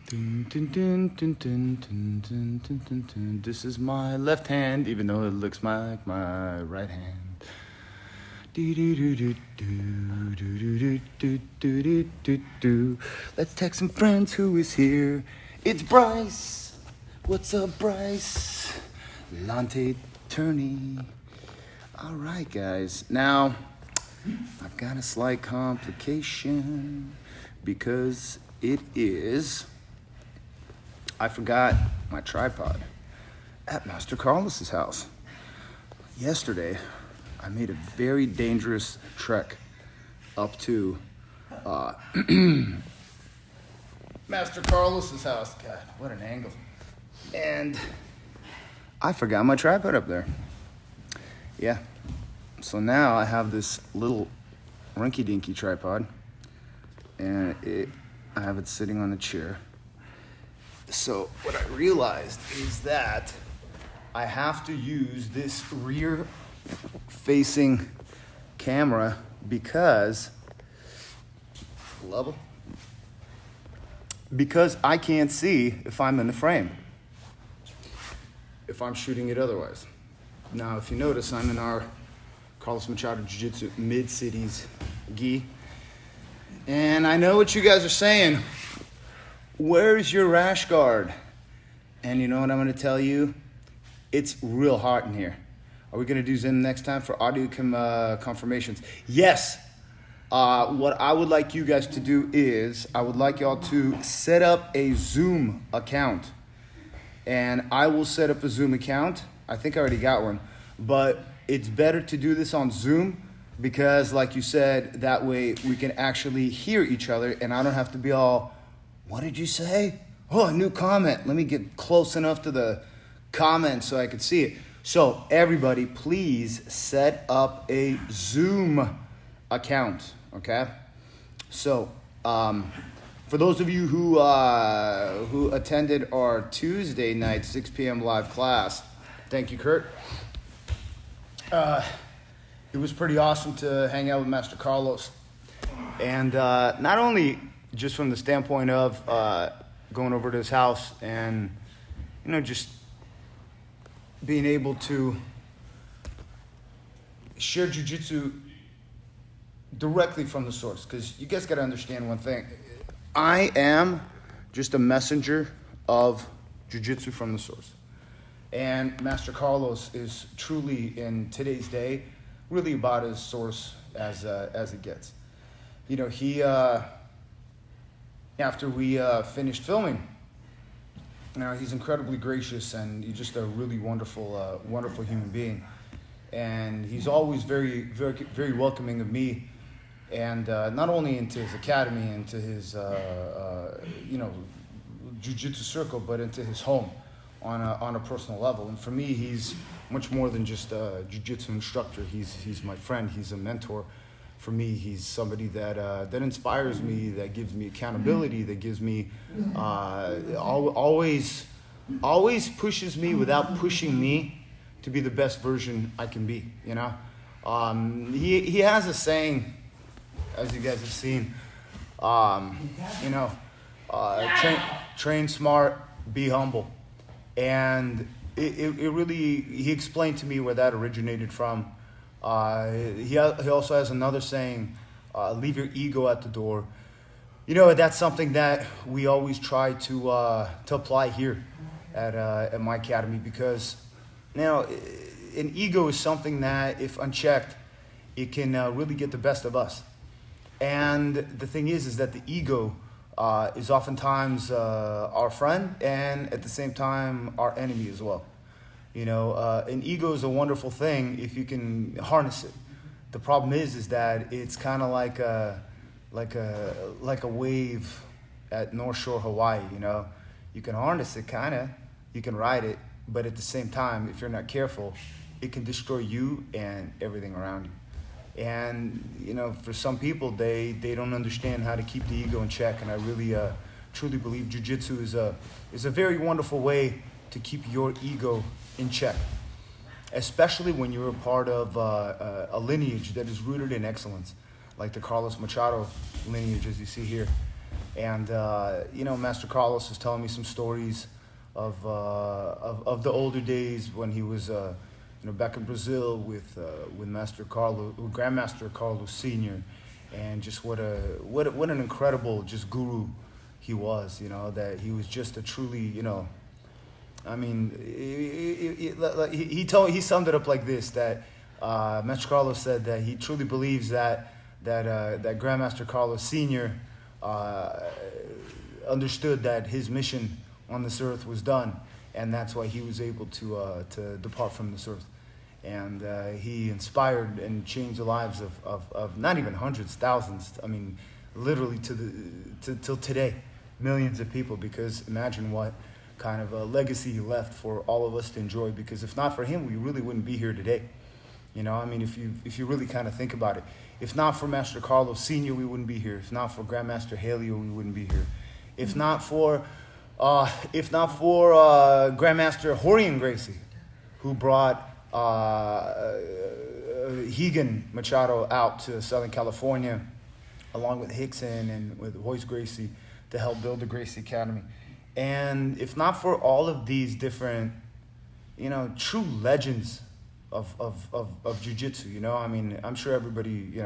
Dun, dun, dun, dun, dun, dun, dun, dun, dun, dun. This is my left hand, even though it looks like my right hand. Let's text some friends who is here. It's Bryce. What's up, Bryce? Lante Turney. All right, guys. Now, I've got a slight complication because it is... I forgot my tripod at Master Carlos's house. Yesterday, I made a very dangerous trek up to Master Carlos's house. God, what an angle. And I forgot my tripod up there. Yeah. So now I have this little rinky-dinky tripod, and I have it sitting on the chair. So what I realized is that I have to use this rear-facing camera because I can't see if I'm in the frame, if I'm shooting it otherwise. Now, if you notice, I'm in our Carlos Machado Jiu-Jitsu Mid-Cities gi. And I know what you guys are saying. Where's your rash guard? And you know what I'm going to tell you? It's real hot in here. Are we going to do Zoom next time for audio confirmations? Yes. What I would like you guys to do is I would like y'all to set up a Zoom account. And I will set up a Zoom account. I think I already got one. But it's better to do this on Zoom because, like you said, that way we can actually hear each other and I don't have to be all... What did you say? Oh, a new comment. Let me get close enough to the comment so I can see it. So everybody, please set up a Zoom account, okay? So for those of you who attended our Tuesday night 6 p.m. live class, thank you, Kurt. It was pretty awesome to hang out with Master Carlos. And not only... just from the standpoint of going over to his house and, you know, just being able to share jiu-jitsu directly from the source. Because you guys got to understand one thing. I am just a messenger of jiu-jitsu from the source. And Master Carlos is truly, in today's day, really about as source as it gets. You know, he... after we finished filming, you know, he's incredibly gracious and he's just a really wonderful, wonderful human being. And he's always very, very, very welcoming of me, and not only into his academy, into his, you know, jiu-jitsu circle, but into his home on a personal level. And for me, he's much more than just a jiu-jitsu instructor. He's my friend. He's a mentor. For me, he's somebody that inspires me, that gives me accountability, that gives me always pushes me without pushing me to be the best version I can be. You know, he has a saying, as you guys have seen, you know, train smart, be humble, and it really, he explained to me where that originated from. He also has another saying, leave your ego at the door. You know, that's something that we always try to apply here at my academy, because, you know, an ego is something that, if unchecked, it can really get the best of us. And the thing is that the ego is oftentimes our friend and at the same time our enemy as well. You know, an ego is a wonderful thing if you can harness it. The problem is that it's kind of like a wave at North Shore, Hawaii. You know, you can harness it, you can ride it, but at the same time, if you're not careful, it can destroy you and everything around you. And you know, for some people, they don't understand how to keep the ego in check. And I really truly believe jiu-jitsu is a very wonderful way to keep your ego in check, especially when you're a part of a lineage that is rooted in excellence, like the Carlos Machado lineage, as you see here. And Master Carlos was telling me some stories of the older days when he was back in Brazil with Master Carlos, Grandmaster Carlos Senior, and just what an incredible just guru he was. That he was just a truly I mean, he summed it up like this, that Master Carlos said that he truly believes that Grandmaster Carlos Senior understood that his mission on this earth was done, and that's why he was able to depart from this earth. And he inspired and changed the lives of not even hundreds, thousands. I mean, literally till today, millions of people. Because imagine what kind of a legacy he left for all of us to enjoy. Because if not for him, we really wouldn't be here today. I mean, if you really kind of think about it, if not for Master Carlos Senior, we wouldn't be here. If not for Grandmaster Helio, we wouldn't be here. If not for Grandmaster Gregorian Gracie, who brought Machado out to Southern California, along with Hickson and with Royce Gracie, to help build the Gracie Academy. And if not for all of these different, true legends of jiu-jitsu, I mean, I'm sure everybody,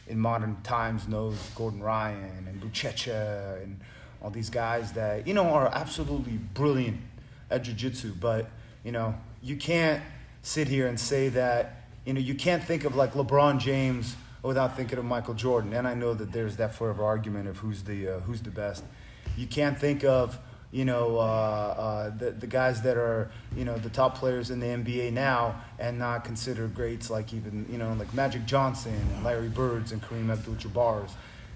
in modern times knows Gordon Ryan and Buchecha and all these guys that, are absolutely brilliant at jiu-jitsu. But, you can't sit here and say that, you can't think of like LeBron James without thinking of Michael Jordan. And I know that there's that forever argument of who's the best. You can't think of, the guys that are, the top players in the NBA now and not consider greats like even, like Magic Johnson and Larry Birds and Kareem Abdul-Jabbar's,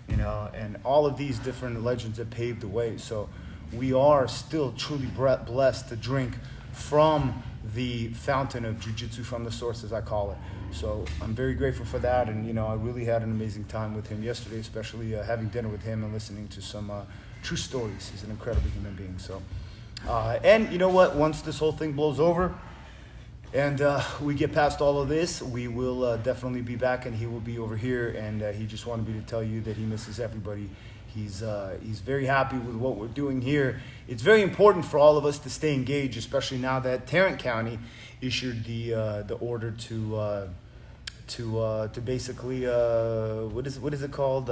and all of these different legends that paved the way. So we are still truly blessed to drink from the fountain of jiu-jitsu, from the source, as I call it. So I'm very grateful for that, and I really had an amazing time with him yesterday, especially having dinner with him and listening to some true stories. He's an incredible human being. So, and you know what? Once this whole thing blows over, and we get past all of this, we will definitely be back, and he will be over here. And he just wanted me to tell you that he misses everybody. He's very happy with what we're doing here. It's very important for all of us to stay engaged, especially now that Tarrant County issued the order to basically what is it called?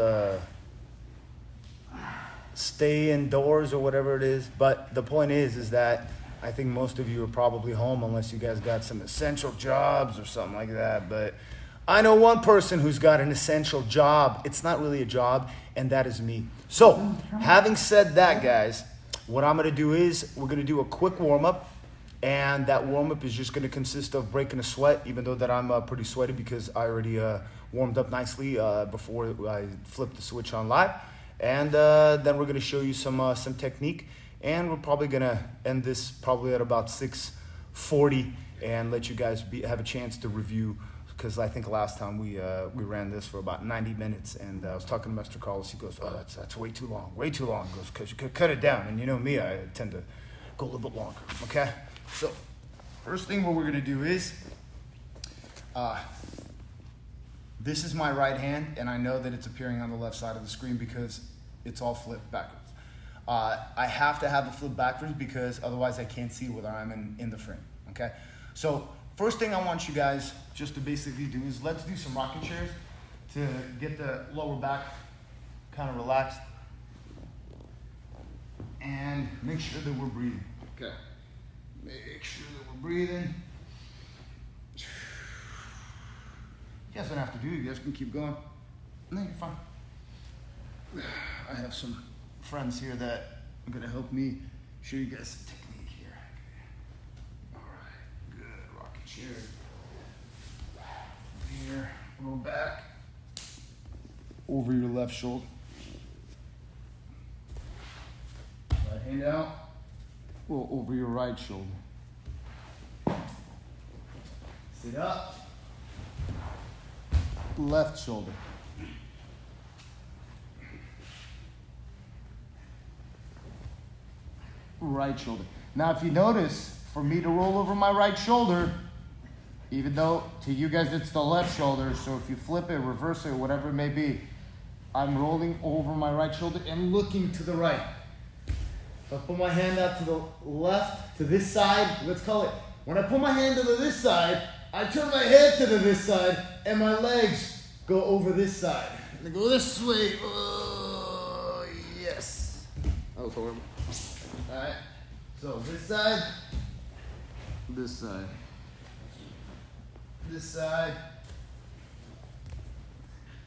Stay indoors or whatever it is. But the point is that I think most of you are probably home unless you guys got some essential jobs or something like that. But I know one person who's got an essential job. It's not really a job, and that is me. So, having said that, guys, what I'm going to do is we're going to do a quick warm-up, and that warm-up is just going to consist of breaking a sweat, even though that I'm pretty sweaty because I already warmed up nicely before I flipped the switch on live. And then we're going to show you some technique, and we're probably going to end this probably at about 6:40 and let you guys have a chance to review, because I think last time we ran this for about 90 minutes, and I was talking to Mr. Carlos. He goes, "Oh, that's way too long. He goes, "Because you could cut it down." And you know me, I tend to go a little bit longer. Okay, so first thing what we're gonna do is, this is my right hand, and I know that it's appearing on the left side of the screen because it's all flipped backwards. I have to have it flipped backwards because otherwise I can't see whether I'm in the frame. Okay, so first thing I want you guys just to basically do is let's do some rocking chairs to get the lower back kind of relaxed and make sure that we're breathing. Okay, make sure that we're breathing. You guys don't have to do it. You guys can keep going. No, you're fine. I have some friends here that are going to help me show you guys some technique here. All right, good. Rocking chair. Here, roll back over your left shoulder. Right hand out. Roll over your right shoulder. Sit up. Left shoulder. Right shoulder. Now, if you notice, for me to roll over my right shoulder, even though to you guys it's the left shoulder, so if you flip it, reverse it, whatever it may be, I'm rolling over my right shoulder and looking to the right. So I put my hand out to the left, to this side, let's call it. When I put my hand to this side, I turn my head to this side, and my legs go over this side. And they go this way. Oh, yes. That was horrible. All right. So this side, this side, this side,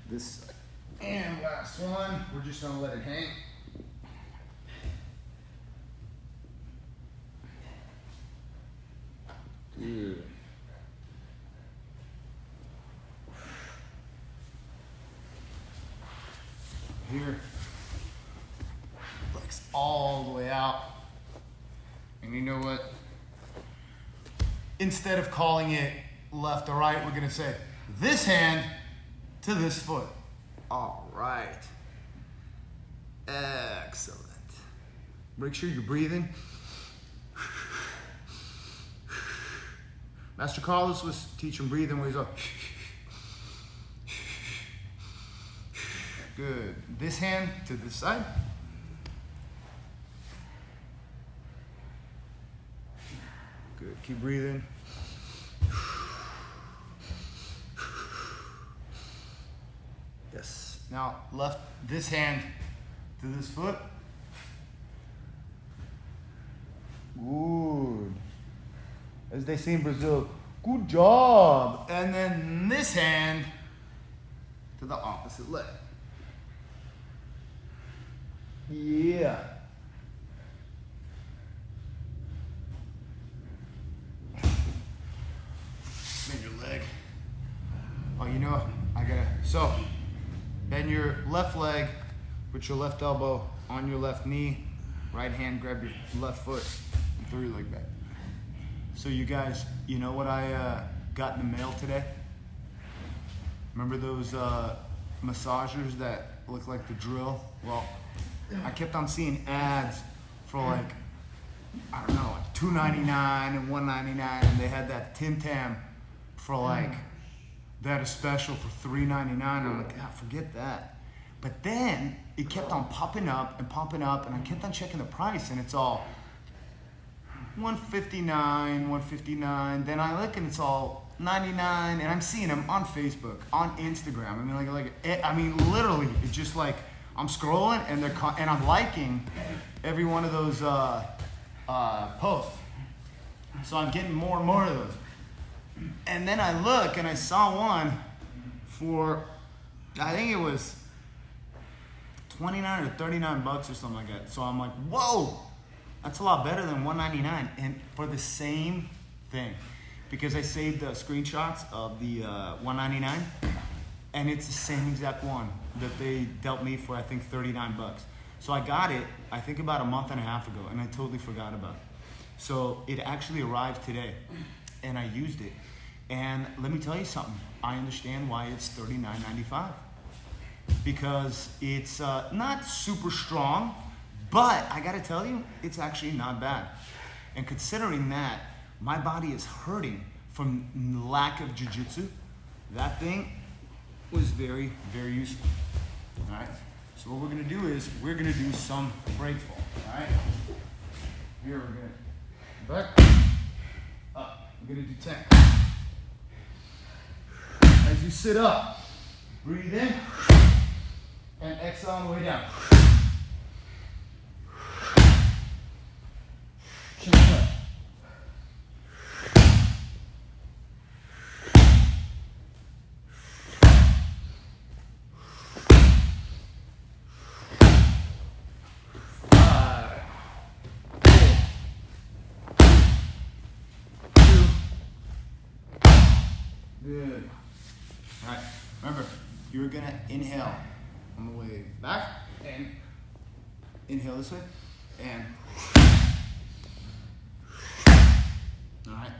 this side. And last one, we're just gonna let it hang. Good. Here, legs all the way out. And you know what? Instead of calling it left or right, we're gonna say this hand to this foot. All right. Excellent. Make sure you're breathing. Master Carlos was teaching breathing where he's like, good. This hand to this side. Good. Keep breathing. Yes. Now left this hand to this foot. Good. As they say in Brazil, good job. And then this hand to the opposite leg. Yeah. Bend your leg. Oh, you know, so bend your left leg, put your left elbow on your left knee, right hand, grab your left foot, and throw your leg back. So you guys, you know what I got in the mail today? Remember those massagers that look like the drill? Well, I kept on seeing ads for like, I don't know, like $2.99 and $1.99, and they had that Tim Tam for like, they had a special for $3.99. I'm like, forget that. But then it kept on popping up, and I kept on checking the price, and it's all $159, $159. Then I look and it's all $99, and I'm seeing them on Facebook, on Instagram. I mean, literally, it's just like I'm scrolling and and I'm liking every one of those posts. So I'm getting more and more of those. And then I look and I saw one for, I think it was 29 or 39 bucks or something like that. So I'm like, whoa. That's a lot better than $199, and for the same thing, because I saved screenshots of the $199, and it's the same exact one that they dealt me for, I think, 39 bucks. So I got it, I think about a month and a half ago, and I totally forgot about it. So it actually arrived today, and I used it. And let me tell you something, I understand why it's $39.95, because it's not super strong. But I gotta tell you, it's actually not bad. And considering that my body is hurting from lack of jiu-jitsu, that thing was very, very useful. All right, so what we're gonna do is, we're gonna do some break fall, all right? Here we're gonna, back, up, we're gonna do 10. As you sit up, breathe in, and exhale on the way down. Chin up. Good. All right. Remember, you're gonna inhale on the way back, and inhale this way, and. All right.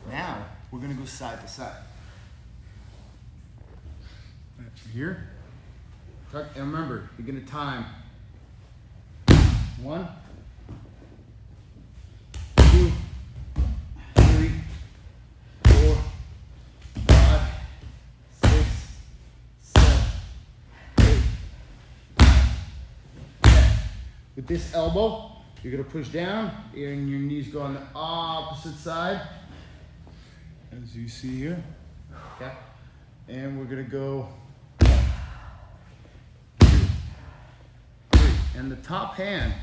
Now we're gonna go side to side. Here. And remember, you're gonna time 1, 2, 3, 4, 5, 6, 7, 8, With this elbow, you're gonna push down, and your knees go on the opposite side, as you see here, okay? And we're gonna go 1, 2, 3. And the top hand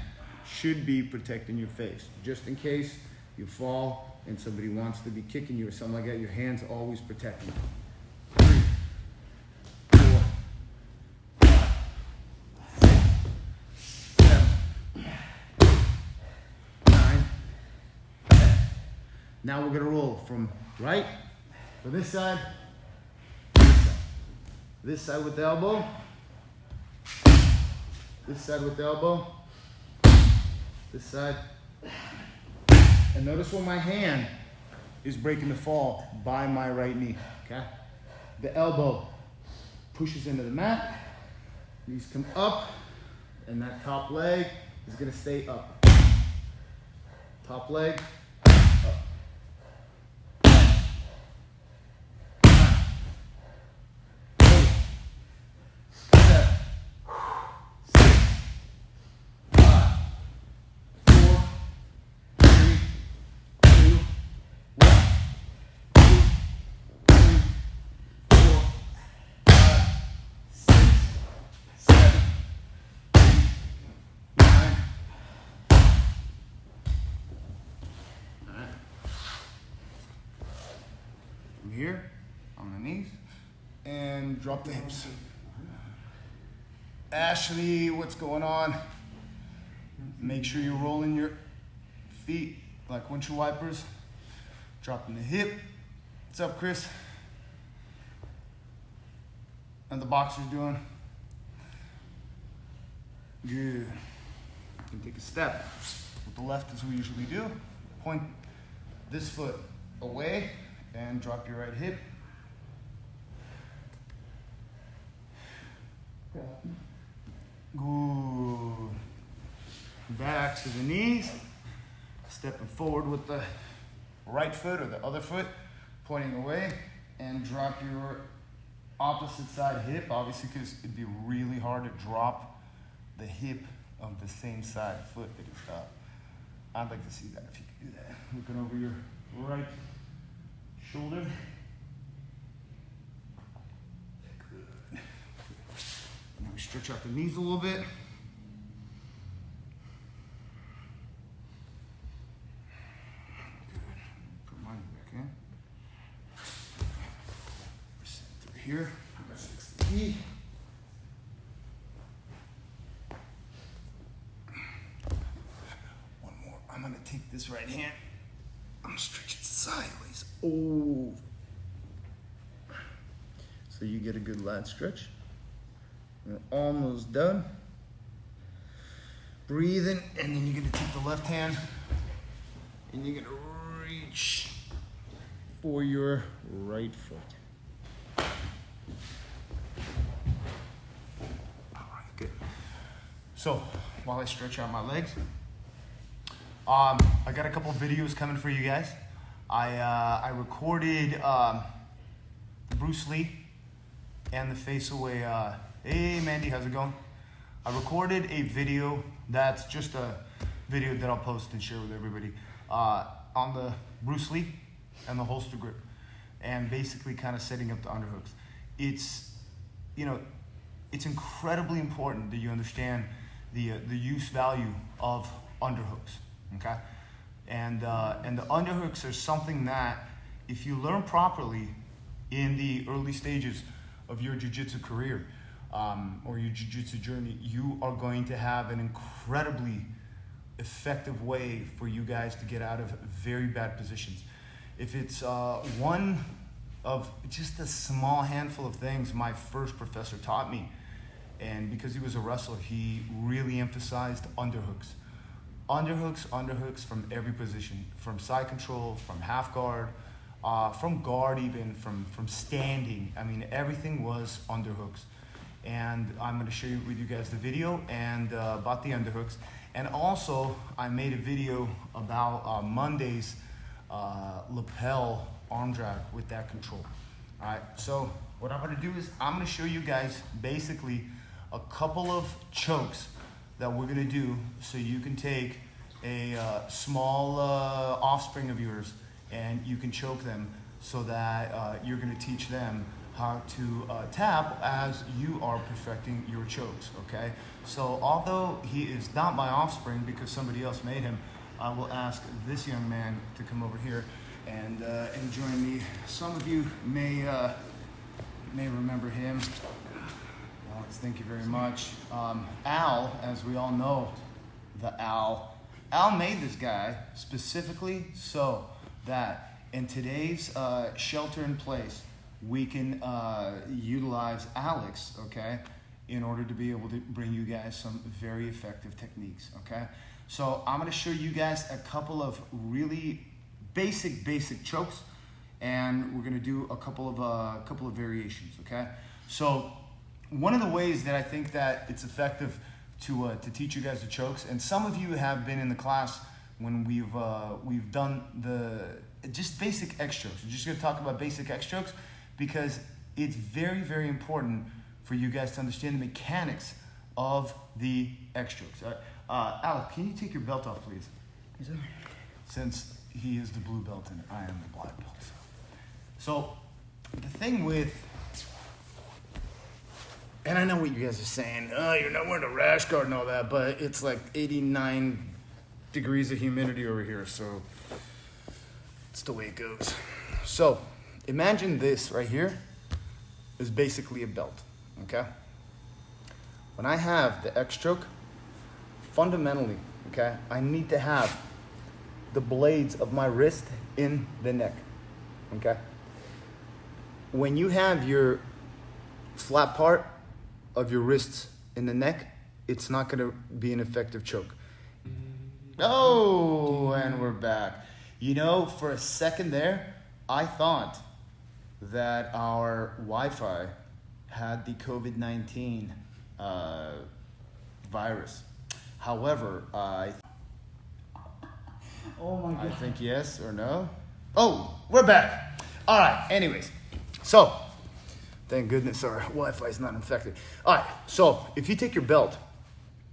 should be protecting your face. Just in case you fall and somebody wants to be kicking you or something like that, your hand's always protecting you. 3, 4, 5, 6, 7, 9, 10. Now we're gonna roll from right for this side, this side with the elbow, this side with the elbow, this side. And notice where my hand is breaking the fall by my right knee, okay? The elbow pushes into the mat, knees come up, and that top leg is gonna stay up. Top leg, up. 5, 4, 3, 2, 1, 2, 3, 4, 5, 6, 7, 8, 9. Here on the knees and drop the hips. Ashley, what's going on? Make sure you're rolling your feet like windshield wipers. Dropping the hip. What's up, Chris? And the boxers doing? Good. You can take a step with the left as we usually do. Point this foot away and drop your right hip. Good. Back to the knees. Stepping forward with the right foot or the other foot, pointing away, and drop your opposite side hip, obviously, because it'd be really hard to drop the hip of the same side foot that is up. I'd like to see that if you could do that. Looking over your right shoulder. Good. Now we stretch out the knees a little bit. Good. Put mine back in. Sit through here. Fix the knee. One more. I'm gonna take this right hand. I'm gonna stretch it sideways. Oh. So you get a good lat stretch. We're almost done. Breathing, and then you're gonna take the left hand and you're gonna reach for your right foot. All right, good. So while I stretch out my legs, I got a couple videos coming for you guys. I recorded Bruce Lee and the face away. Hey Mandy, how's it going? I recorded a video that's just a video that I'll post and share with everybody on the Bruce Lee and the holster grip, and basically kind of setting up the underhooks. It's, you know, it's incredibly important that you understand the use value of underhooks. Okay, and the underhooks are something that, if you learn properly in the early stages of your jiu-jitsu career or your jiu-jitsu journey, you are going to have an incredibly effective way for you guys to get out of very bad positions. If it's one of just a small handful of things my first professor taught me, and because he was a wrestler, he really emphasized underhooks. Underhooks from every position, from side control, from half guard, from guard even, from standing. I mean, everything was underhooks. And I'm going to share with you guys the video and about the underhooks. And also, I made a video about Monday's lapel arm drag with that control. All right, so what I'm going to do is I'm going to show you guys basically a couple of chokes that we're gonna do so you can take a small offspring of yours and you can choke them so that you're gonna teach them how to tap as you are perfecting your chokes, okay? So although he is not my offspring because somebody else made him, I will ask this young man to come over here and join me. Some of you may remember him. Alex, thank you very much. Al, as we all know, Al made this guy specifically so that in today's shelter in place, we can utilize Alex, okay, in order to be able to bring you guys some very effective techniques, okay? So I'm gonna show you guys a couple of really basic chokes, and we're gonna do a couple of variations, okay? So one of the ways that I think that it's effective to teach you guys the chokes, and some of you have been in the class when we've done the just basic X strokes. We're just gonna talk about basic X strokes because it's very important for you guys to understand the mechanics of the X strokes. Alex, can you take your belt off, please? Yes, sir. Since he is the blue belt and I am the black belt. So the thing with, and I know what you guys are saying, oh, you're not wearing a rash guard and all that, but it's like 89 degrees of humidity over here, so it's the way it goes. So imagine this right here is basically a belt, okay? When I have the X stroke, fundamentally, okay, I need to have the blades of my wrist in the neck, okay? When you have your flat part of your wrists in the neck, it's not gonna be an effective choke. Oh, and we're back. You know, for a second there, I thought that our Wi-Fi had the COVID-19 virus. However, oh my God. I think yes or no. Oh, we're back. All right, anyways. So, thank goodness our Wi-Fi is not infected. All right, so if you take your belt,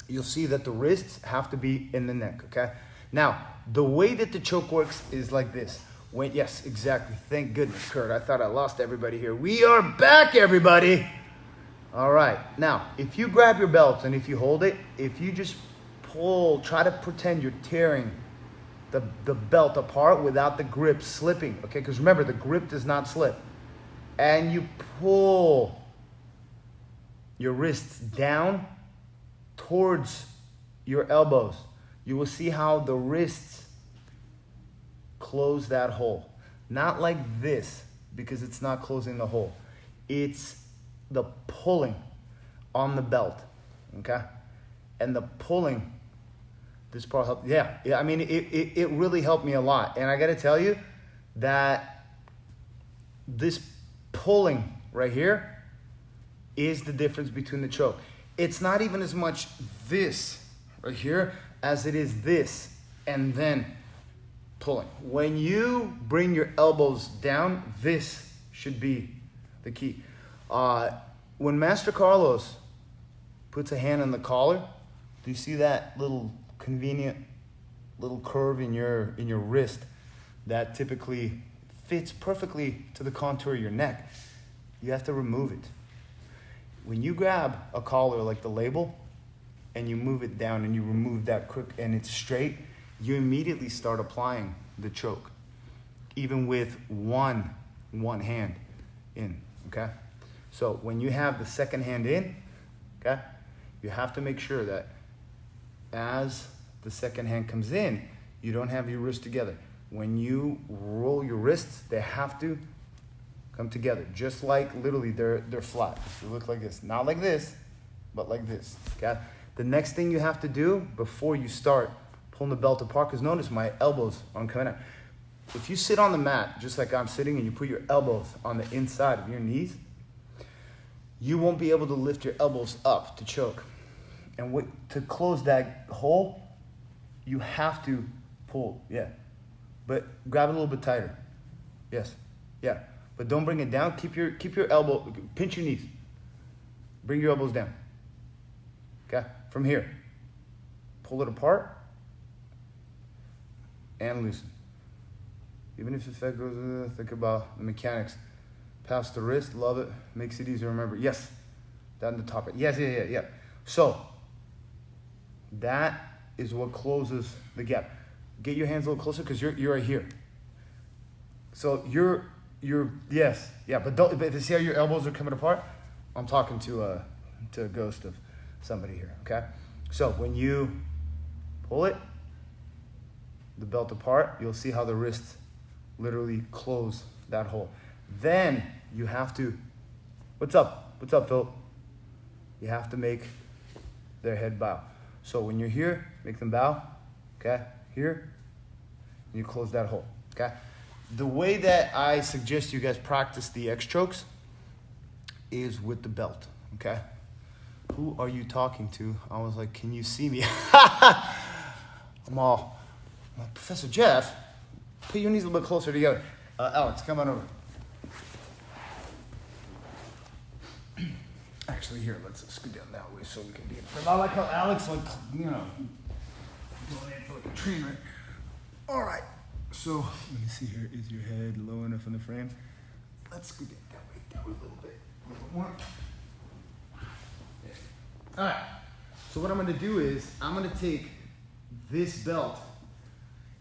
you'll see that the wrists have to be in the neck, okay? Now, the way that the choke works is like this. Yes, exactly. Thank goodness, Kurt. I thought I lost everybody here. We are back, everybody. All right. Now, if you grab your belt and if you hold it, if you just pull, try to pretend you're tearing the belt apart without the grip slipping, okay? Because remember, the grip does not slip. And you pull your wrists down towards your elbows. You will see how the wrists close that hole. Not like this, because it's not closing the hole. It's the pulling on the belt, okay? And the pulling, this part helped, yeah, I mean, it really helped me a lot. And I gotta tell you that this pulling right here is the difference between the choke. It's not even as much this right here as it is this and then pulling. When you bring your elbows down, this should be the key. When Master Carlos puts a hand on the collar, do you see that little convenient little curve in your wrist that typically fits perfectly to the contour of your neck? You have to remove it. When you grab a collar like the label and you move it down and you remove that crook and it's straight, you immediately start applying the choke, even with one hand in, okay? So when you have the second hand in, okay, you have to make sure that as the second hand comes in, you don't have your wrists together. When you roll your wrists, they have to come together, just like literally they're flat. They look like this, not like this, but like this, okay? The next thing you have to do before you start pulling the belt apart, because notice my elbows aren't coming out. If you sit on the mat, just like I'm sitting, and you put your elbows on the inside of your knees, you won't be able to lift your elbows up to choke. And to close that hole, you have to pull, yeah. But grab it a little bit tighter. Yes, yeah. But don't bring it down. Keep your elbow, pinch your knees. Bring your elbows down. Okay, from here. pull it apart and loosen. Even if the effect goes, think about the mechanics. Past the wrist, love it, makes it easier to remember. Yes, down the top. Yes, yeah. So, that is what closes the gap. Get your hands a little closer because you're right here. So yes, yeah, but see how your elbows are coming apart? I'm talking to a ghost of somebody here, okay? So when you pull it, the belt apart, you'll see how the wrists literally close that hole. Then you have to, what's up, Phil? You have to make their head bow. So when you're here, make them bow, okay? Here, and you close that hole, okay? The way that I suggest you guys practice the X-strokes is with the belt, okay? Who are you talking to? I was like, can you see me? I'm Professor Jeff, put your knees a little bit closer together. Alex, come on over. Actually, here, let's scoot down that way so we can be in front. I like how Alex, going in for like a train, right? All right. So, let me see here. Is your head low enough in the frame? Let's scoot down that way a little bit more. Yeah. All right. So what I'm going to do is I'm going to take this belt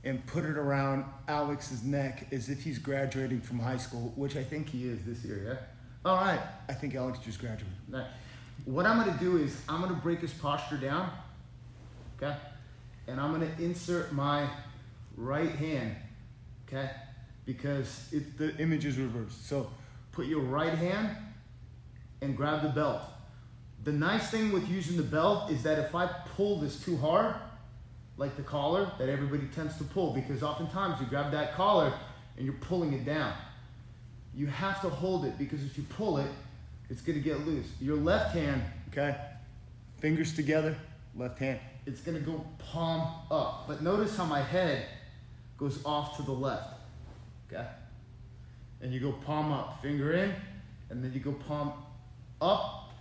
and put it around Alex's neck as if he's graduating from high school, which I think he is this year, yeah? All right, I think Alex just graduated. All right. What I'm gonna do is I'm gonna break his posture down, okay? And I'm gonna insert my right hand, okay? Because the image is reversed. So put your right hand and grab the belt. The nice thing with using the belt is that if I pull this too hard, like the collar that everybody tends to pull, because oftentimes you grab that collar and you're pulling it down. You have to hold it because if you pull it, it's gonna get loose. Your left hand, okay, fingers together, left hand, it's gonna go palm up. But notice how my head goes off to the left, okay? And you go palm up, finger in, and then you go palm up,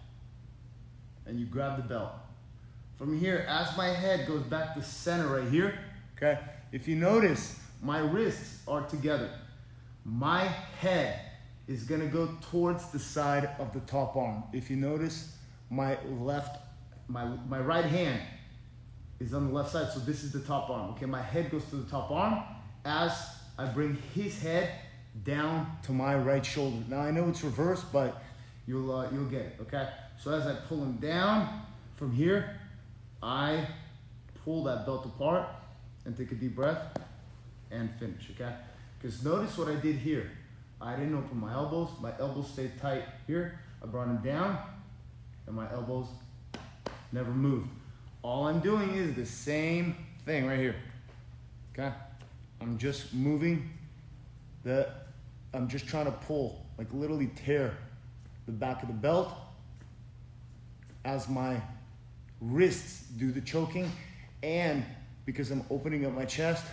and you grab the belt. From here, as my head goes back to center right here, okay? If you notice, my wrists are together. My head is gonna go towards the side of the top arm. If you notice, my right hand is on the left side, so this is the top arm, okay? My head goes to the top arm as I bring his head down to my right shoulder. Now I know it's reversed, but you'll get it, okay? So as I pull him down from here, I pull that belt apart and take a deep breath and finish, okay? Because notice what I did here. I didn't open my elbows stayed tight here. I brought them down and my elbows never moved. All I'm doing is the same thing right here, okay? I'm just moving I'm just trying to pull, like literally tear the back of the belt as my wrists do the choking, and because I'm opening up my chest,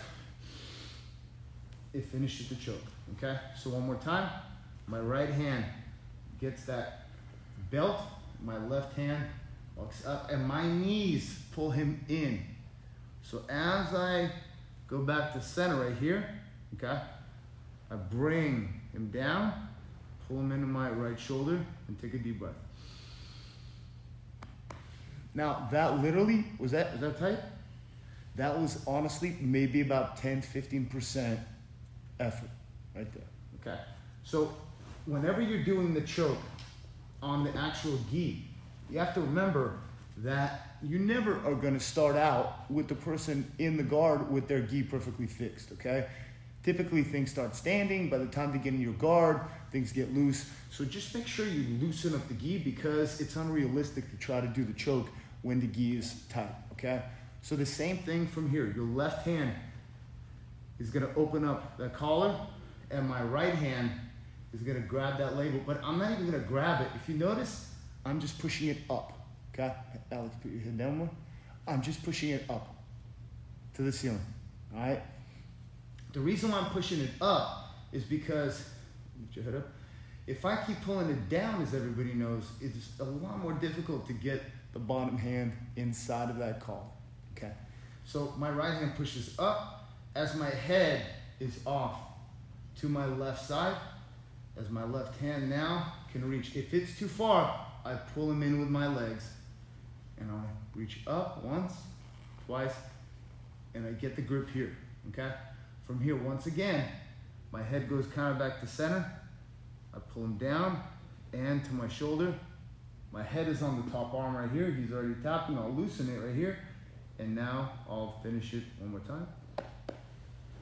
it finishes the choke, okay? So one more time, my right hand gets that belt, my left hand walks up, and my knees pull him in. So as I go back to center right here, okay, I bring him down, pull him into my right shoulder, and take a deep breath. Now, that literally, was that tight? That was honestly maybe about 10-15% effort right there, okay? So whenever you're doing the choke on the actual gi, you have to remember that you never are gonna start out with the person in the guard with their gi perfectly fixed, okay? Typically things start standing. By the time they get in your guard, things get loose. So just make sure you loosen up the gi because it's unrealistic to try to do the choke when the gi is tight, okay? So the same thing from here. Your left hand is gonna open up that collar and my right hand is gonna grab that label, but I'm not even gonna grab it. If you notice, I'm just pushing it up, okay? Alex, put your head down more. I'm just pushing it up to the ceiling, all right? The reason why I'm pushing it up is because, lift your head up, if I keep pulling it down, as everybody knows, it's a lot more difficult to get the bottom hand inside of that collar, Okay. So my right hand pushes up as my head is off to my left side, as my left hand now can reach. If it's too far, I pull him in with my legs, and I reach up once, twice, and I get the grip here, okay? From here, once again, my head goes kind of back to center. I pull him down and to my shoulder. My head is on the top arm right here. He's already tapping. I'll loosen it right here. And now I'll finish it one more time.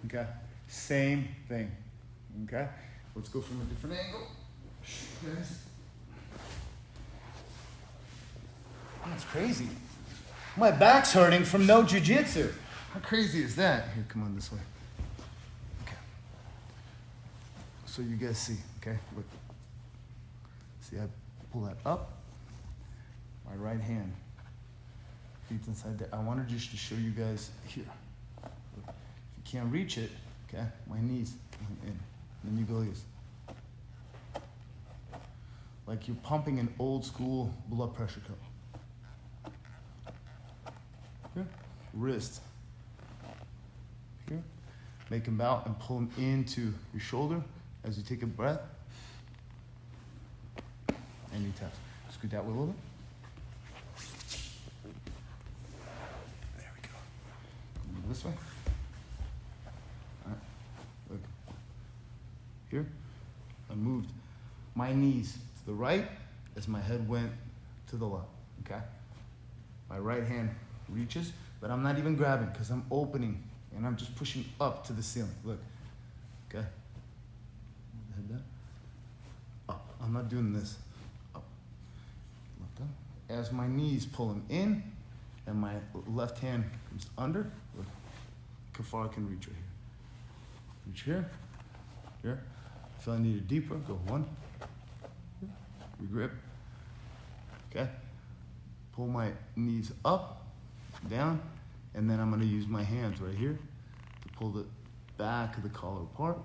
Okay, same thing. Okay, let's go from a different angle. Guys. That's crazy. My back's hurting from no jiu-jitsu. How crazy is that? Here, come on this way. Okay. So you guys see, okay? Look. See, I pull that up. My right hand. Feet inside there. I wanted just to show you guys here. Look. If you can't reach it, okay, my knees in. Then you go this. Like you're pumping an old school blood pressure cup. Here. Wrist. Here. Make him bow and pull him into your shoulder as you take a breath. And you tap. Scoot that way a little bit. There we go. Move this way. All right. Look. Here. I moved my knees to the right as my head went to the left. Okay? My right hand reaches, but I'm not even grabbing because I'm opening and I'm just pushing up to the ceiling. Look. Okay? Head down. Up. I'm not doing this. Up. Left down. As my knees pull him in and my left hand comes under, look how far I can reach right here. Reach here. Here. If I need it deeper, go one. Regrip. Okay? Pull my knees up, down, and then I'm going to use my hands right here to pull the back of the collar apart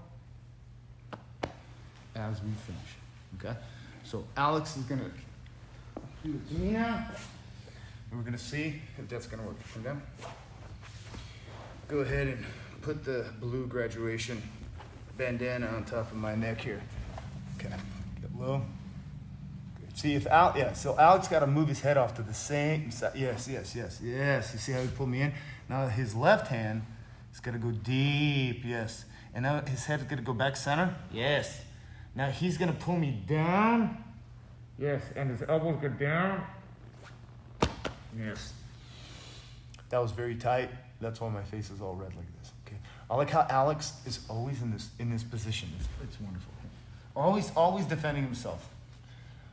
as we finish. Okay? So Alex is going to do it to me now, and we're going to see if that's going to work. Come down. Go ahead and put the blue graduation bandana on top of my neck here. Okay, get low. Good. See if so Alex got to move his head off to the same side. Yes. You see how he pulled me in? Now his left hand is gonna go deep, yes. And now his head is gonna go back center, yes. Now he's gonna pull me down, yes, and his elbows go down, yes. That was very tight. That's why my face is all red like this. Okay. I like how Alex is always in this position. It's wonderful. Always defending himself.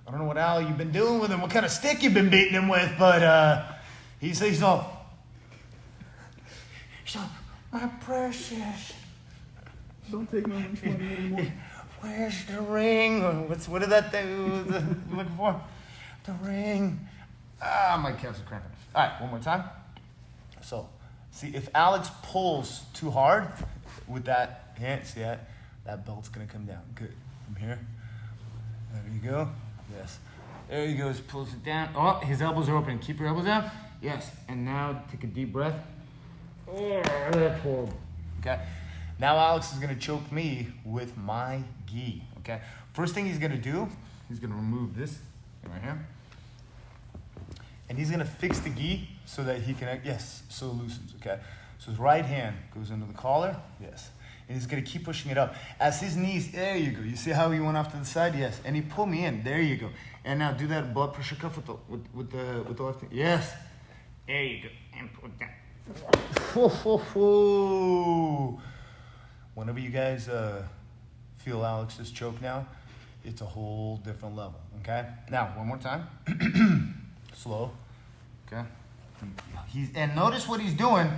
I don't know what Al you've been doing with him, what kind of stick you've been beating him with, but he's all, my precious. Don't take my lunch money anymore. Where's the ring? What did that thing you looking for? The ring. My calves are cramping. All right, one more time. So, see, if Alex pulls too hard with that hand, see that belt's gonna come down. Good. From here. There you go. Yes. There he goes. Pulls it down. Oh, his elbows are open. Keep your elbows out. Yes. And now take a deep breath. Oh, that's horrible. Okay. Now Alex is gonna choke me with my gi. Okay. First thing he's gonna do, he's gonna remove this right here. And he's gonna fix the gi so that he can, yes, so it loosens, okay? So his right hand goes into the collar, yes. And he's gonna keep pushing it up. As his knees, there you go. You see how he went off to the side? Yes. And he pulled me in, there you go. And now do that blood pressure cuff with the left hand. Yes. There you go. And pull it down. Whenever you guys feel Alex's choke now, it's a whole different level, okay? Now, one more time. Slow, okay? And notice what he's doing.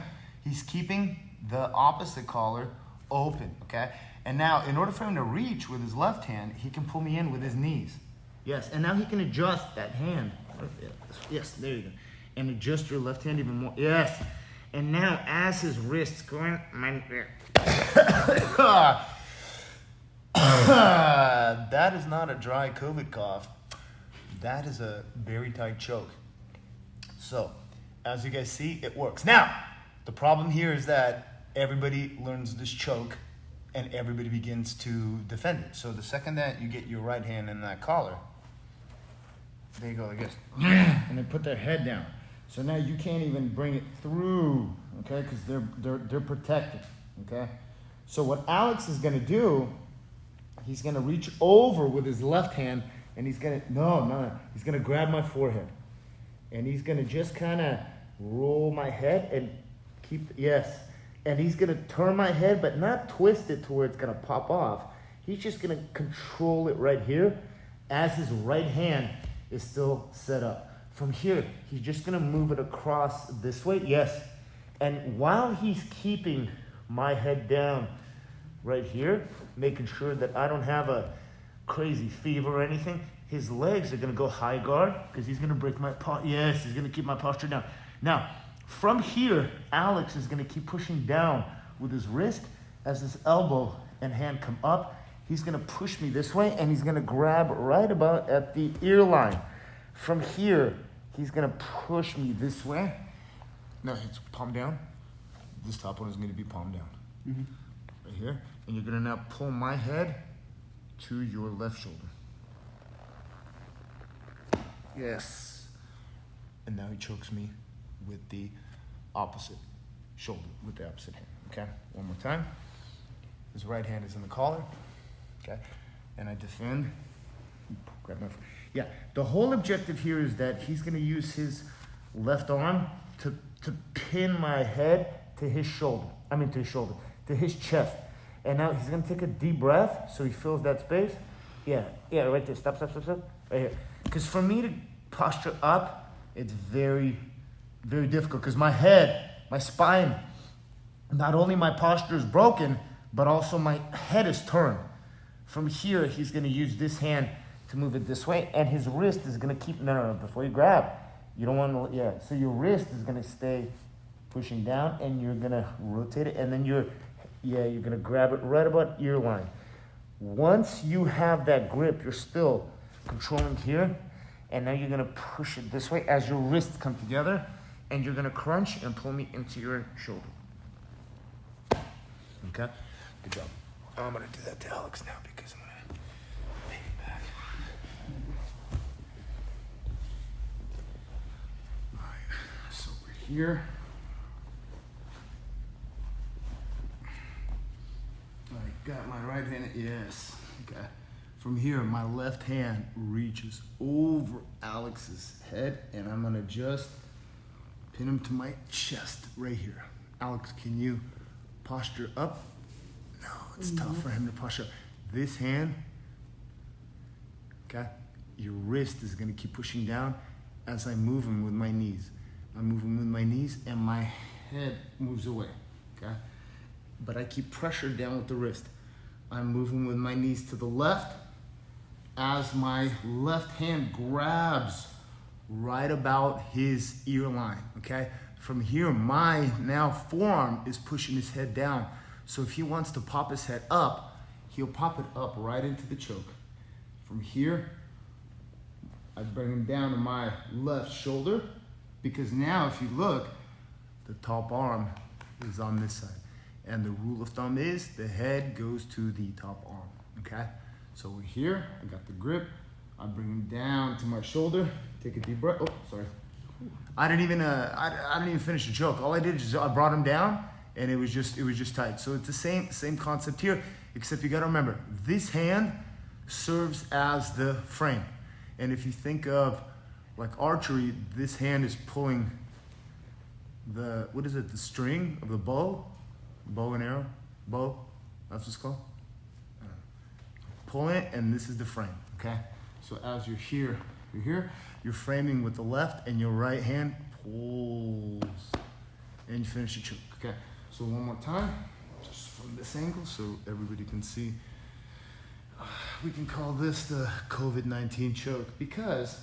He's keeping the opposite collar open, okay? And now, in order for him to reach with his left hand, he can pull me in with his knees. Yes, and now he can adjust that hand. Yes, there you go. And adjust your left hand even more. Yes. And now, as his wrist's going, that is not a dry COVID cough. That is a very tight choke. So, as you guys see, it works. Now, the problem here is that everybody learns this choke and everybody begins to defend it. So the second that you get your right hand in that collar, there you go like this. And they put their head down. So now you can't even bring it through, okay? Because they're protected, okay? So what Alex is gonna do, he's gonna reach over with his left hand and he's gonna, he's gonna grab my forehead. And he's gonna just kinda roll my head and and he's gonna turn my head, but not twist it to where it's gonna pop off. He's just gonna control it right here as his right hand is still set up. From here, he's just gonna move it across this way, and while he's keeping my head down right here, making sure that I don't have a crazy fever or anything, his legs are gonna go high guard because he's gonna break my he's gonna keep my posture down. Now, from here, Alex is gonna keep pushing down with his wrist as his elbow and hand come up. He's gonna push me this way and he's gonna grab right about at the ear line. From here, he's gonna push me this way. Now it's palm down. This top one is gonna be palm down. Right here. And you're gonna now pull my head to your left shoulder. Yes. And now he chokes me with the opposite shoulder, with the opposite hand, okay? One more time. His right hand is in the collar, okay? And I defend, grab my, the whole objective here is that he's gonna use his left arm to pin my head to his shoulder, to his chest. And now he's gonna take a deep breath so he fills that space. Yeah, right there, stop, right here. Because for me to posture up, it's very, very difficult because my head, my spine, not only my posture is broken, but also my head is turned. From here, he's gonna use this hand to move it this way, and his wrist is gonna keep, before you grab, you don't wanna, so your wrist is gonna stay pushing down, and you're gonna rotate it, and then you're gonna grab it right about ear line. Once you have that grip, you're still controlling here, and now you're gonna push it this way as your wrists come together, and you're gonna crunch and pull me into your shoulder. Okay? Good job. I'm gonna do that to Alex now because I'm gonna take him back. All right, so we're here. I got my right hand, yes, okay. From here, my left hand reaches over Alex's head, and I'm gonna just pin him to my chest right here. Alex, can you posture up? No, it's tough for him to posture up. This hand, okay, your wrist is gonna keep pushing down as I move him with my knees. I'm moving with my knees, and my head moves away, okay? But I keep pressure down with the wrist. I'm moving with my knees to the left as my left hand grabs right about his ear line, okay? From here, my now forearm is pushing his head down. So if he wants to pop his head up, he'll pop it up right into the choke. From here, I bring him down to my left shoulder because now if you look, the top arm is on this side. And the rule of thumb is the head goes to the top arm, okay? So we're here, I got the grip, I bring him down to my shoulder, take a deep breath, oh, sorry. I didn't even finish the choke. All I did is I brought him down and it was just tight. So it's the same concept here, except you gotta remember, this hand serves as the frame. And if you think of like archery, this hand is pulling the, the string of the bow and arrow, that's what it's called. Pulling it, and this is the frame, okay? So as you're here, you're framing with the left, and your right hand pulls, and you finish the choke, okay? So one more time, just from this angle, so everybody can see. We can call this the COVID-19 choke, because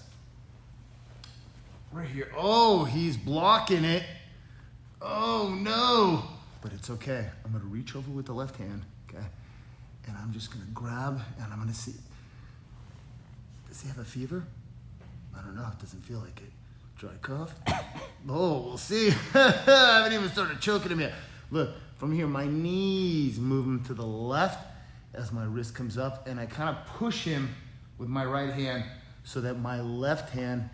right here, oh, he's blocking it. Oh no. But it's okay. I'm gonna reach over with the left hand, okay? And I'm just gonna grab, and I'm gonna see. Does he have a fever? I don't know, it doesn't feel like it. Dry cough. Oh, we'll see. I haven't even started choking him yet. Look, from here, my knees moving to the left as my wrist comes up, and I kind of push him with my right hand so that my left hand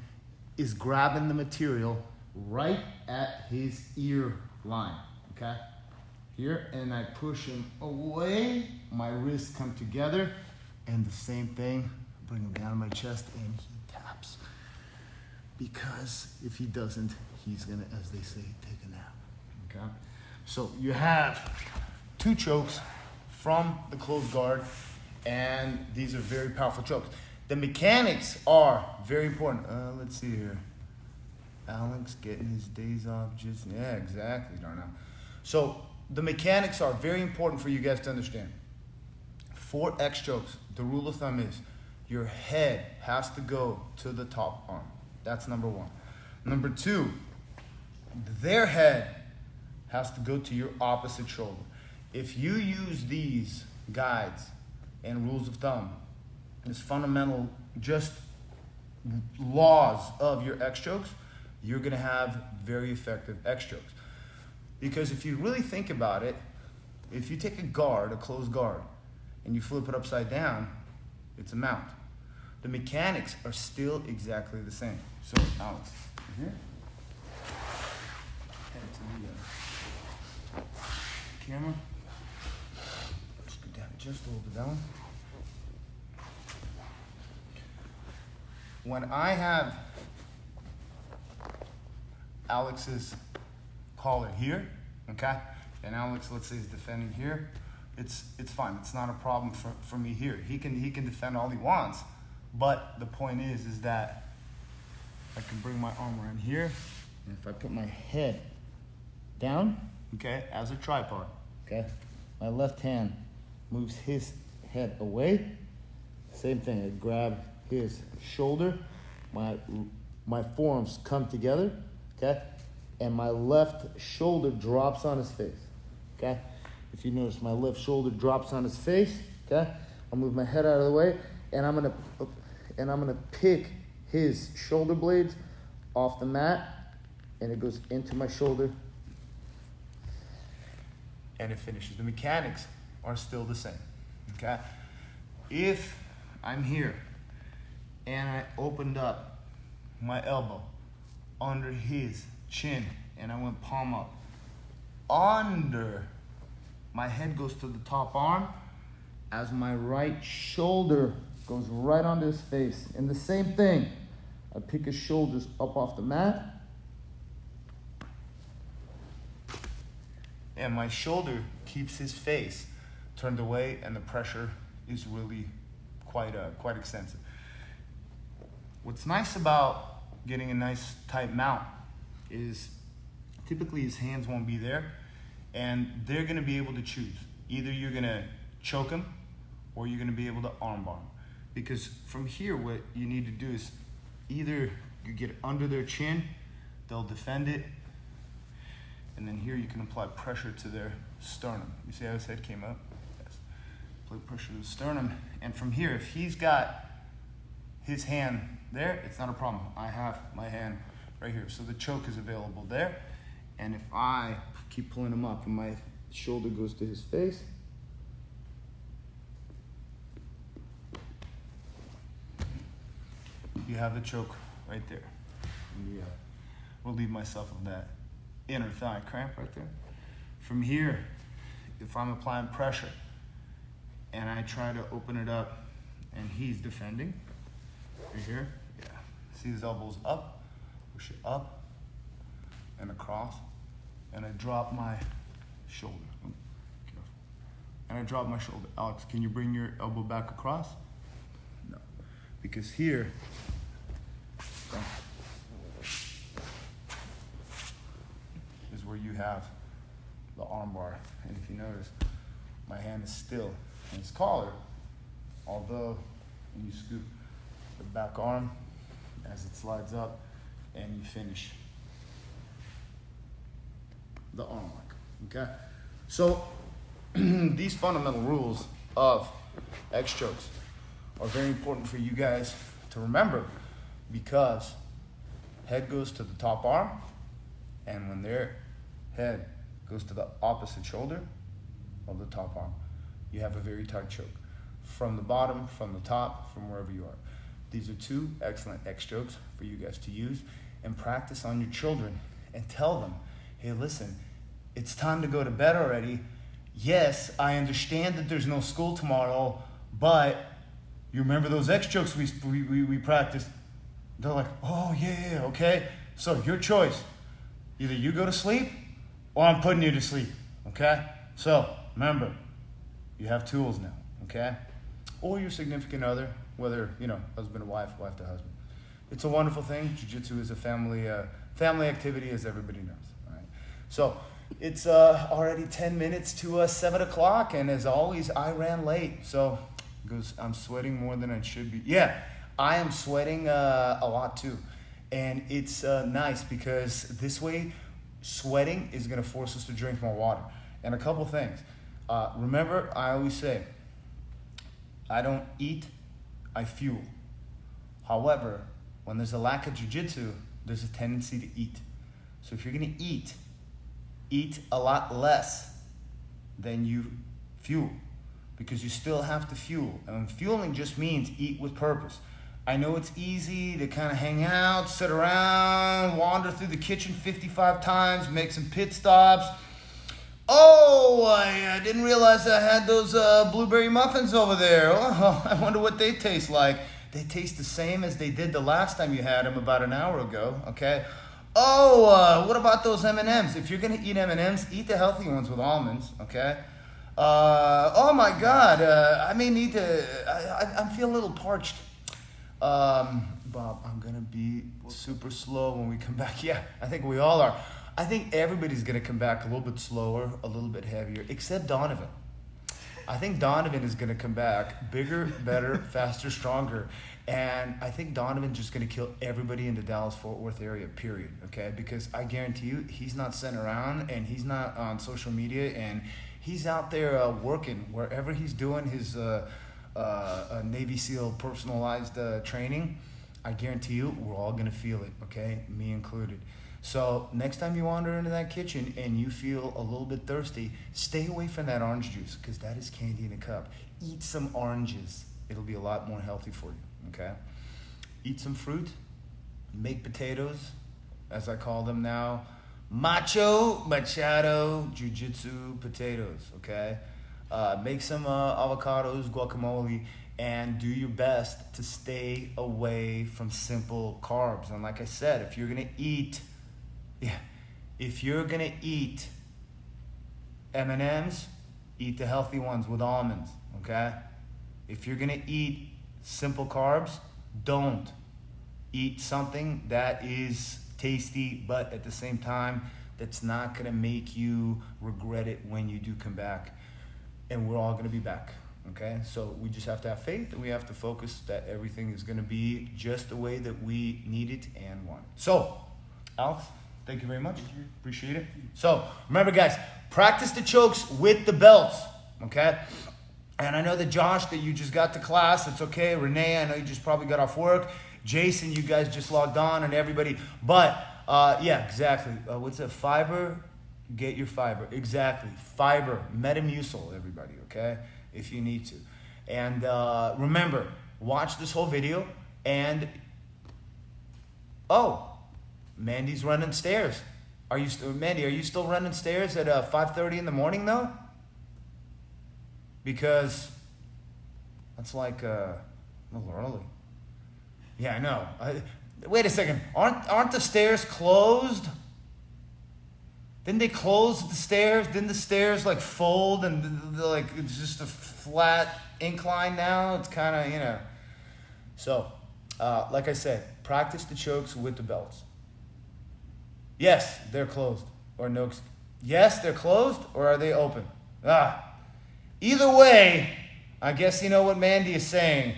is grabbing the material right at his ear line, okay? Here, and I push him away, my wrists come together, and the same thing, bring him down to my chest, and he taps. Because if he doesn't, he's gonna, as they say, take a nap, okay? So you have 2 chokes from the closed guard, and these are very powerful chokes. The mechanics are very important. Let's see here. Alex getting his days off just, yeah, exactly, Darnell. So the mechanics are very important for you guys to understand. For X chokes, the rule of thumb is your head has to go to the top arm. That's number 1. Number 2, their head has to go to your opposite shoulder. If you use these guides and rules of thumb, this fundamental just laws of your X chokes, you're gonna have very effective X chokes. Because if you really think about it, if you take a guard, a closed guard, and you flip it upside down, it's a mount. The mechanics are still exactly the same. So, Alex, here. Head to the camera. Just go down just a little bit down. When I have Alex's collar here, okay, and Alex, let's say, is defending here, it's fine. It's not a problem for me here. He can defend all he wants, but the point is that I can bring my arm around here, and if I put my head down, okay, as a tripod, okay, my left hand moves his head away. Same thing. I grab his shoulder, my forearms come together, okay, and my left shoulder drops on his face, okay. If you notice, my left shoulder drops on his face, okay. I'll move my head out of the way, and I'm gonna pick his shoulder blades off the mat, and it goes into my shoulder, and it finishes. The mechanics are still the same, okay. If I'm here and I opened up my elbow under his chin and I went palm up, under, my head goes to the top arm as my right shoulder goes right onto his face. And the same thing, I pick his shoulders up off the mat, and my shoulder keeps his face turned away, and the pressure is really quite extensive. What's nice about getting a nice tight mount is typically his hands won't be there, and they're gonna be able to choose. Either you're gonna choke him or you're gonna be able to armbar him. Because from here, what you need to do is either you get under their chin, they'll defend it, and then here you can apply pressure to their sternum. You see how his head came up? Yes. Apply pressure to the sternum, and from here, if he's got his hand there, it's not a problem. I have my hand right here. So the choke is available there, and if I keep pulling him up and my shoulder goes to his face, you have the choke right there. Yeah. Relieve myself of that inner thigh cramp right there. From here, if I'm applying pressure and I try to open it up and he's defending, right here, yeah. See his elbows up, push it up and across, and I drop my shoulder. Oh, careful. And I drop my shoulder. Alex, can you bring your elbow back across? No, because here, is where you have the arm bar. And if you notice, my hand is still in his collar, although when you scoop the back arm as it slides up and you finish the arm lock, okay? So these fundamental rules of X strokes are very important for you guys to remember, because head goes to the top arm, and when their head goes to the opposite shoulder of the top arm, you have a very tight choke. From the bottom, from the top, from wherever you are. These are 2 excellent X strokes for you guys to use and practice on your children and tell them, hey, listen, it's time to go to bed already. Yes, I understand that there's no school tomorrow, but you remember those X strokes we practiced? They're like, oh, yeah, okay. So your choice. Either you go to sleep or I'm putting you to sleep, okay? So remember, you have tools now, okay? Or your significant other, whether, husband or wife, wife to husband. It's a wonderful thing. Jiu-Jitsu is a family activity, as everybody knows, all right? So it's already 10 minutes to 7 o'clock, and as always, I ran late. So I'm sweating more than I should be. Yeah, I am sweating a lot too. And it's nice because this way, sweating is going to force us to drink more water. And a couple things. Remember, I always say, I don't eat, I fuel. However, when there's a lack of jiu-jitsu, there's a tendency to eat. So if you're going to eat a lot less than you fuel, because you still have to fuel. And fueling just means eat with purpose. I know it's easy to kind of hang out, sit around, wander through the kitchen 55 times, make some pit stops. Oh, I didn't realize I had those blueberry muffins over there. Oh, I wonder what they taste like. They taste the same as they did the last time you had them about an hour ago, okay? Oh, what about those M&Ms? If you're going to eat M&Ms, eat the healthy ones with almonds, okay? Oh my God, I may need to, I feel a little parched. Bob, I'm gonna be super slow when we come back. Yeah, I think we all are. I think everybody's gonna come back a little bit slower, a little bit heavier, except Donovan. I think Donovan is gonna come back bigger, better, faster, stronger. And I think Donovan's just gonna kill everybody in the Dallas-Fort Worth area, period, okay? Because I guarantee you, he's not sitting around and he's not on social media and he's out there working wherever he's doing his Navy SEAL personalized training. I guarantee you, we're all gonna feel it, okay? Me included. So next time you wander into that kitchen and you feel a little bit thirsty, stay away from that orange juice because that is candy in a cup. Eat some oranges. It'll be a lot more healthy for you, okay? Eat some fruit. Make potatoes, as I call them now. Machado, Jiu-Jitsu potatoes, okay? Make some avocados, guacamole, and do your best to stay away from simple carbs. And like I said, if you're gonna eat M&Ms, eat the healthy ones with almonds, okay? If you're gonna eat simple carbs, don't. Eat something that is tasty, but at the same time, that's not gonna make you regret it when you do come back. And we're all gonna be back, okay? So we just have to have faith and we have to focus that everything is gonna be just the way that we need it and want it. So, Alex, thank you very much. Appreciate it. So, remember guys, practice the chokes with the belts, okay? And I know that Josh, that you just got to class, it's okay. Renee, I know you just probably got off work. Jason, you guys just logged on and everybody. But, yeah, exactly. What's that? Fiber? Get your fiber. Exactly. Fiber. Metamucil, everybody, okay? If you need to. And remember, watch this whole video and... Oh, Mandy's running stairs. Mandy, are you still running stairs at 5:30 in the morning, though? Because that's like a little early. Yeah, I know. Wait a second. Aren't the stairs closed? Didn't they close the stairs? Didn't the stairs like fold and like it's just a flat incline now? It's kind of, you know. So, like I said, practice the chokes with the belts. Yes, they're closed. Or no. Yes, they're closed or are they open? Either way, I guess you know what Mandy is saying.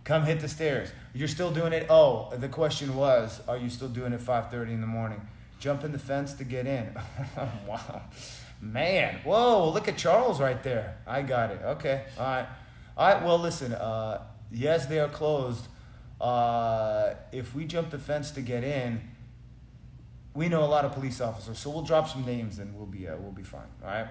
Come hit the stairs. You're still doing it. Oh, the question was, are you still doing it 5:30 in the morning? Jump in the fence to get in. Wow. Man. Whoa, look at Charles right there. I got it. Okay. All right. All right. Well, listen. Yes, they are closed. If we jump the fence to get in, we know a lot of police officers, so we'll drop some names and we'll be fine. All right.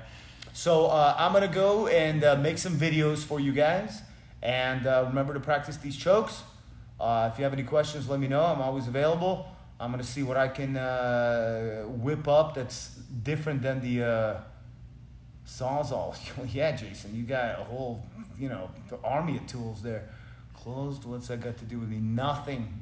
So I'm gonna go and make some videos for you guys, and remember to practice these chokes. If you have any questions, let me know. I'm always available. I'm gonna see what I can whip up that's different than the Sawzall. Yeah, Jason, you got a whole, the army of tools there. Closed, what's that got to do with me? Nothing.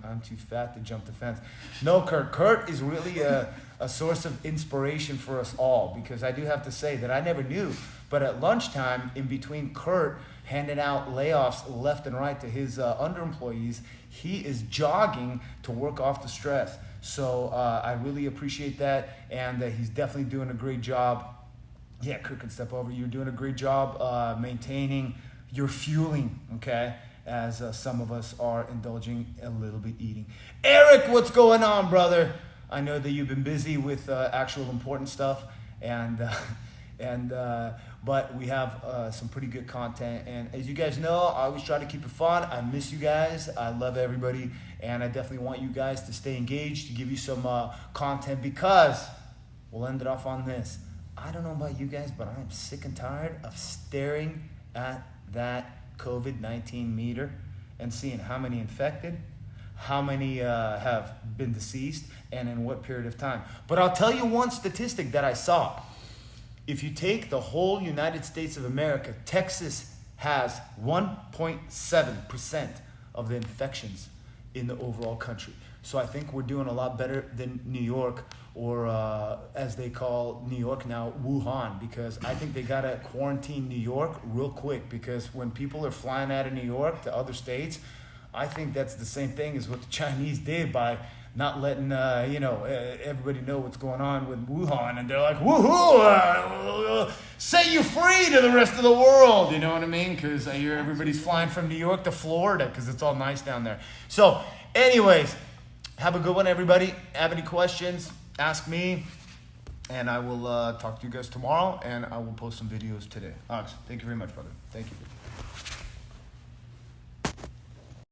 I'm too fat to jump the fence. No, Kurt is really a source of inspiration for us all, because I do have to say that I never knew, but at lunchtime, in between Kurt handing out layoffs left and right to his underemployees, he is jogging to work off the stress. So I really appreciate that, and he's definitely doing a great job. Yeah, Kurt can step over. You're doing a great job maintaining your fueling, okay? As some of us are indulging a little bit eating. Eric, what's going on, brother? I know that you've been busy with actual important stuff, but we have some pretty good content. And as you guys know, I always try to keep it fun. I miss you guys. I love everybody, and I definitely want you guys to stay engaged, to give you some content, because we'll end it off on this. I don't know about you guys, but I'm sick and tired of staring at that COVID-19 meter and seeing how many infected, how many have been deceased, and in what period of time. But I'll tell you one statistic that I saw. If you take the whole United States of America, Texas has 1.7% of the infections in the overall country. So I think we're doing a lot better than New York, or as they call New York now, Wuhan, because I think they gotta quarantine New York real quick, because when people are flying out of New York to other states, I think that's the same thing as what the Chinese did by not letting everybody know what's going on with Wuhan, and they're like, woohoo, set you free to the rest of the world, you know what I mean? Because I hear everybody's flying from New York to Florida because it's all nice down there. So anyways, have a good one, everybody. Have any questions, ask me, and I will talk to you guys tomorrow, and I will post some videos today. Alex, thank you very much, brother. Thank you.